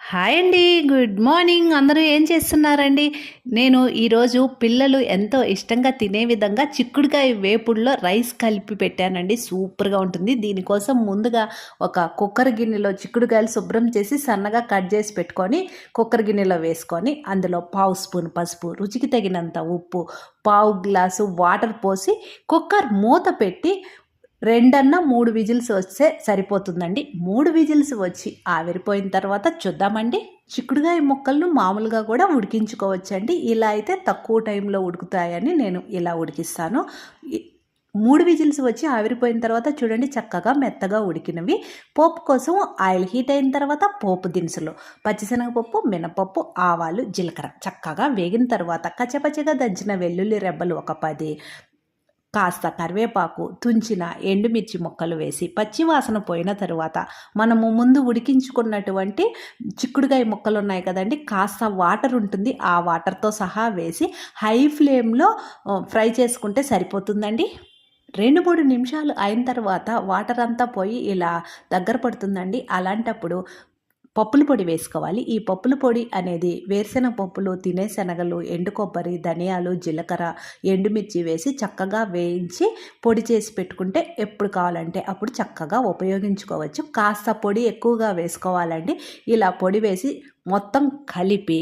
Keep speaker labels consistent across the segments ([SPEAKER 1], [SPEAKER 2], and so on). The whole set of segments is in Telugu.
[SPEAKER 1] హాయ్ అండి. Good morning. అందరూ ఏం చేస్తున్నారండి? నేను ఈరోజు పిల్లలు ఎంతో ఇష్టంగా తినే విధంగా చిక్కుడుకాయ వేపుడులో రైస్ కలిపి పెట్టానండి. సూపర్‌గా ఉంటుంది. దీనికోసం ముందుగా ఒక కుక్కర్ గిన్నెలో చిక్కుడుకాయలు శుభ్రం చేసి సన్నగా కట్ చేసి పెట్టుకొని కుక్కర్ గిన్నెలో వేసుకొని అందులో పావు స్పూన్ పసుపు, రుచికి తగినంత ఉప్పు, పావు గ్లాసు వాటర్ పోసి కుక్కర్ మూత పెట్టి 3 విజిల్స్ వస్తే సరిపోతుందండి. 3 విజిల్స్ వచ్చి ఆవిరిపోయిన తర్వాత చూద్దామండి. చిక్కుడుగాయ ముక్కలను మామూలుగా కూడా ఉడికించుకోవచ్చండి. ఇలా అయితే తక్కువ టైంలో ఉడుకుతాయని నేను ఇలా ఉడికిస్తాను. 3 విజిల్స్ వచ్చి ఆవిరిపోయిన తర్వాత చూడండి చక్కగా మెత్తగా ఉడికినవి. పోపు కోసం ఆయిల్ హీట్ అయిన తర్వాత పోపు దినుసులు పచ్చిశనగపప్పు, మినపప్పు, ఆవాలు, జీలకర్ర చక్కగా వేగిన తర్వాత కచ్చపచ్చగా దంచిన వెల్లుల్లి రెబ్బలు ఒక 10, కాస్త కరివేపాకు, తుంచిన ఎండుమిర్చి ముక్కలు వేసి పచ్చివాసన పోయిన తరువాత మనము ముందు ఉడికించుకున్నటువంటి చిక్కుడుకాయ ముక్కలు ఉన్నాయి కదండి, కాస్త వాటర్ ఉంటుంది, ఆ వాటర్తో సహా వేసి హై ఫ్లేమ్లో ఫ్రై చేసుకుంటే సరిపోతుందండి. 2-3 నిమిషాలు అయిన తర్వాత వాటర్ అంతా పోయి ఇలా దగ్గర పడుతుందండి. అలాంటప్పుడు పప్పుల పొడి వేసుకోవాలి. ఈ పప్పుల పొడి అనేది వేరుశెనగ పప్పులు, తినే శనగలు, ఎండు కొబ్బరి, ధనియాలు, జీలకర్ర, ఎండుమిర్చి వేసి చక్కగా వేయించి పొడి చేసి పెట్టుకుంటే ఎప్పుడు కావాలంటే అప్పుడు చక్కగా ఉపయోగించుకోవచ్చు. కాస్త పొడి ఎక్కువగా వేసుకోవాలండి. ఇలా పొడి వేసి మొత్తం కలిపి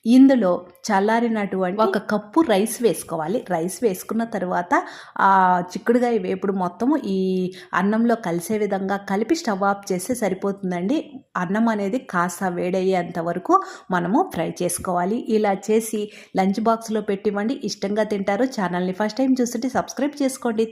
[SPEAKER 1] ఇందులో చల్లారినటువంటి 1 కప్పు రైస్ వేసుకోవాలి. రైస్ వేసుకున్న తర్వాత ఆ చిక్కుడుగాయ వేపుడు మొత్తము ఈ అన్నంలో కలిసే విధంగా కలిపి స్టవ్ ఆఫ్ చేస్తే సరిపోతుందండి. అన్నం అనేది కాస్త వేడయ్యేంత వరకు మనము ఫ్రై చేసుకోవాలి. ఇలా చేసి లంచ్ బాక్స్లో పెట్టివ్వండి, ఇష్టంగా తింటారు. ఛానల్ని ఫస్ట్ టైం చూస్తుంటే సబ్స్క్రైబ్ చేసుకోండి.